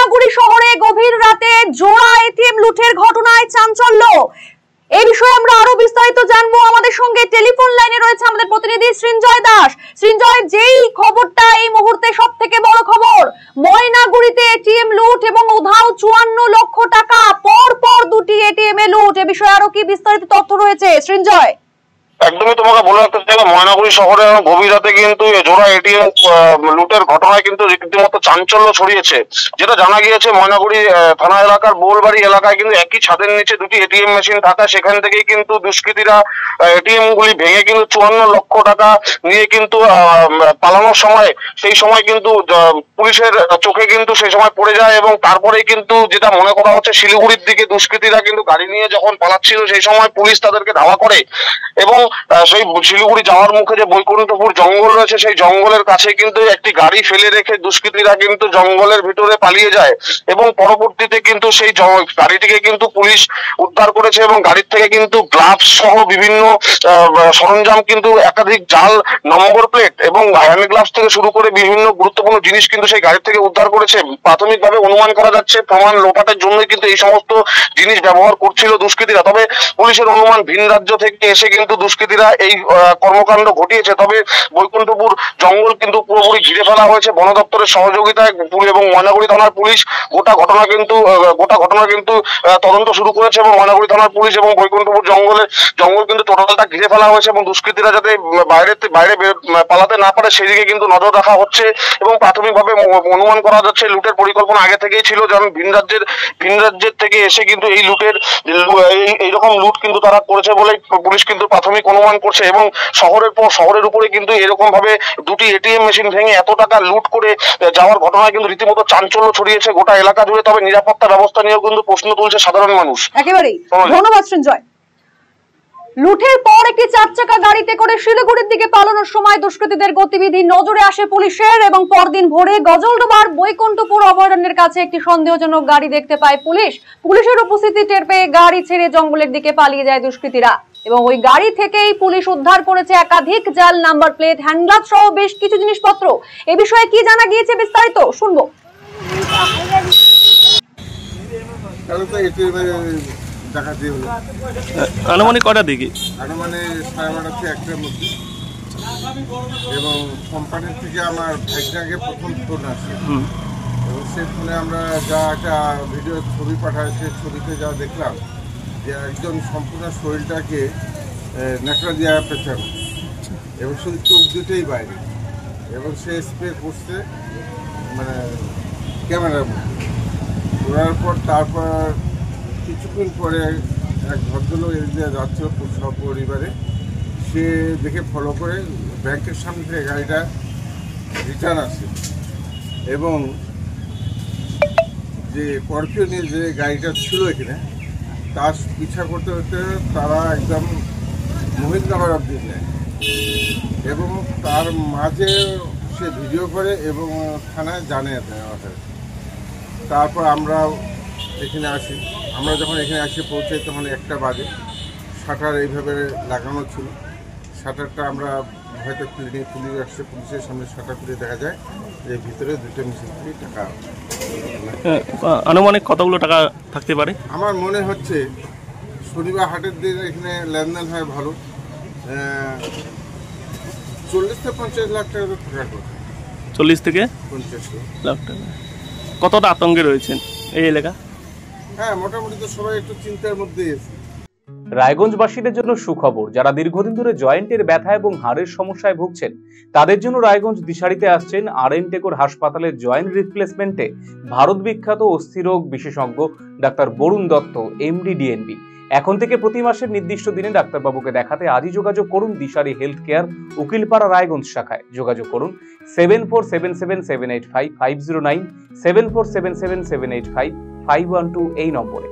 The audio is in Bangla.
ময়নাগুড়ি শহরে গভীর রাতে জোড়া এটিএম লুটের ঘটনায় চাঞ্চল্য। এই বিষয়ে আমরা আরো বিস্তারিত জানবো। আমাদের সঙ্গে টেলিফোন লাইনে রয়েছে আমাদের প্রতিনিধি সৃঞ্জয় দাস। সৃঞ্জয়, যেই খবরটা এই মুহূর্তে সব থেকে বড় খবর, ময়নাগুড়িতে এটিএম লুট এবং উধাও 54 লক্ষ টাকা, পর পর দুটি এটিএম এ লুট, এ বিষয়ে আরো কি বিস্তারিত তথ্য রয়েছে সৃঞ্জয়? একদমই তোমাকে বলে রাখতে চাই, ময়নাগুড়ি শহরে গভীর রাতে কিন্তু জোড়া এটিএম লুটের ঘটনায় কিন্তু রীতিমতো চাঞ্চল্য ছড়িয়েছে। যেটা জানা গিয়েছে, ময়নাগুড়ি থানা এলাকার বোলবাড়ি এলাকায় কিন্তু একই ছাদের নিচে দুটি এটিএম মেশিন থাকা, সেখান থেকেই কিন্তু দুষ্কৃতীরা এটিএম গুলি ভেঙে কিন্তু 54 লক্ষ টাকা নিয়ে কিন্তু পালানোর সময়, সেই সময় কিন্তু পুলিশের চোখে কিন্তু সেই সময় পড়ে যায়। এবং তারপরেই কিন্তু যেটা মনে করা হচ্ছে, শিলিগুড়ির দিকে দুষ্কৃতীরা কিন্তু গাড়ি নিয়ে যখন পালাচ্ছিল, সেই সময় পুলিশ তাদেরকে ধাওয়া করে এবং সেই শিলিগুড়ি যাওয়ার মুখে যে বৈকুণ্ঠপুর জঙ্গল রয়েছে, সেই জঙ্গলের কাছে কিন্তু একটি গাড়ি ফেলে রেখে দুষ্কৃতীরা কিন্তু জঙ্গলের ভিতরে পালিয়ে যায়। এবং পরবর্তীতে কিন্তু সেই গাড়িটিকে কিন্তু পুলিশ উদ্ধার করেছে এবং গাড়ির থেকে কিন্তু গ্লাভস সহ বিভিন্ন সরঞ্জাম, কিন্তু একাধিক জাল নম্বর প্লেট এবং হ্যান্ড গ্লাভস থেকে শুরু করে বিভিন্ন গুরুত্বপূর্ণ জিনিস কিন্তু সেই গাড়ি থেকে উদ্ধার করেছে। প্রাথমিকভাবে অনুমান করা যাচ্ছে, প্রমাণ লোপাটের জন্যই কিন্তু এই সমস্ত জিনিস ব্যবহার করছিল দুষ্কৃতীরা। তবে পুলিশের অনুমান, ভিন রাজ্য থেকে এসে কিন্তু দুষ্কৃতীরা এই কর্মকাণ্ড ঘটিয়েছে। তবে বৈকুণ্ঠপুর জঙ্গল কিন্তু পুরোপুরি ঘিরে ফেলা হয়েছে বন দপ্তরের সহযোগিতায় এবং ময়নাগুড়ি থানার পুলিশ গোটা ঘটনা কিন্তু তদন্ত শুরু করেছে। এবং ময়নাগুড়ি থানার পুলিশ এবং বৈকুণ্ঠপুর জঙ্গল কিন্তু টোটালটা ঘিরে ফেলা হয়েছে এবং দুষ্কৃতীরা যাতে বাইরে পালাতে না পারে সেদিকে কিন্তু নজর রাখা হচ্ছে। এবং প্রাথমিকভাবে অনুমান করা যাচ্ছে লুটের পরিকল্পনা আগে থেকেই ছিল, যেমন ভিন রাজ্যের থেকে এসে কিন্তু এই লুটের এইরকম লুট কিন্তু তারা করেছে বলে পুলিশ কিন্তু প্রাথমিক অনুমান করছে। এবং শহরের পর শহরের উপরে কিন্তু এরকম ভাবে দুটি এটিএম মেশিন ভেঙে এত টাকা লুট করে যাওয়ার ঘটনায় কিন্তু রীতিমতো চাঞ্চল্য ছড়িয়েছে গোটা এলাকা জুড়ে। তবে নিরাপত্তা ব্যবস্থা নিয়েও কিন্তু প্রশ্ন তুলছে সাধারণ মানুষ। একেবারেই ধন্যবাদ সঞ্জয়। লুটের পর একটি 4 চাকা গাড়িতে করে শিলিগুড়ির দিকে পালানোর সময় দুষ্কৃতীদের গতিবিধি নজরে আসে পুলিশের এবং পরদিন ভোরে গজলডোবার বৈকুণ্ঠপুর অভয়ারণ্যের কাছে একটি সন্দেহজনক গাড়ি দেখতে পায় পুলিশ। পুলিশের উপস্থিতি টের পেয়ে গাড়ি ছেড়ে জঙ্গলের দিকে পালিয়ে যায় দুষ্কৃতীরা এবং ওই গাড়ি থেকেই পুলিশ উদ্ধার করেছে একাধিক জাল নাম্বার প্লেট, হ্যান্ডগ্লাভস সহ বেশ কিছু জিনিসপত্র। এই বিষয়ে কি জানা গিয়েছে বিস্তারিত শুনবো। আনুমানিক কটা দিকে? আনুমানিক 12:30 1টার মধ্যে। এবং কোম্পানির থেকে আমার ভাইটাকে প্রথম ফোন আসে এবং সেই ফোনে আমরা যা একটা ভিডিও ছবি পাঠায়, সেই ছবিতে যা দেখলাম যে একজন সম্পূর্ণ শরীরটাকে ন্যাকড়া দিয়ে পেঁচানো এবং শুধু চোখ দুটোই বাইরে, এবং সে স্প্রে করছে মানে ক্যামেরার মধ্যে ঘোরার পর। তারপর কিছুক্ষণ পরে এক ভদ্রলোক এদিকে যাচ্ছিল সপরিবারে, সে দেখে ফলো করে ব্যাংকের সামনে থেকে গাড়িটা রিটার্ন আসে এবং যে স্করপিও নিয়ে যে গাড়িটা ছিল এখানে তার পিছা করতে করতে তারা একদম মহিন্দ্রনগর অব্দি নেয় এবং তার মাঝে সে ভিডিও করে এবং থানায় জানিয়ে দেয় আমাদের। তারপর আমরা এখানে আসি। আমরা যখন এখানে আসি পৌঁছাই তখন 1টা বাজে। শাটার এইভাবে লাগানো ছিল। শাটারটা আমরা হয়তো খুলে আসছে, পুলিশের সামনে শাটার খুলে দেখা যায় যে ভিতরে 2টা মেশিন থেকে টাকা। আনুমানিক কতগুলো টাকা থাকতে পারে? আমার মনে হচ্ছে শনিবার হাটের দিন এখানে লেনদেন হয় ভালো, 40 থেকে 50 লাখ টাকা থাকার কথা। 40 থেকে 50 লাখ টাকা। কতটা আতঙ্কে রয়েছেন এই এলাকা? হ্যাঁ, মোটামুটি তো সবাই একটু চিন্তার মধ্যেই আছে। রায়গঞ্জবাসীদের জন্য সুখবর, যারা দীর্ঘদিন ধরে জয়েন্টের ব্যথা এবং হাড়ের সমস্যায় ভুগছেন তাদের জন্য রায়গঞ্জ দিশারিতে আসছেন আর.এন. টেকর হাসপাতালের জয়েন্ট রিপ্লেসমেন্টে ভারত বিখ্যাত অস্থিরোগ বিশেষজ্ঞ doctor Barun Dutta, MD, DNB. এখন থেকে প্রতি মাসের নির্দিষ্ট দিনে ডাক্তারবাবুকে দেখাতে আজই যোগাযোগ করুন দিশারি হেলথ কেয়ার, উকিলপাড়া, রায়গঞ্জ শাখায়। যোগাযোগ করুন 7477785509, 7477785512 এই নম্বরে।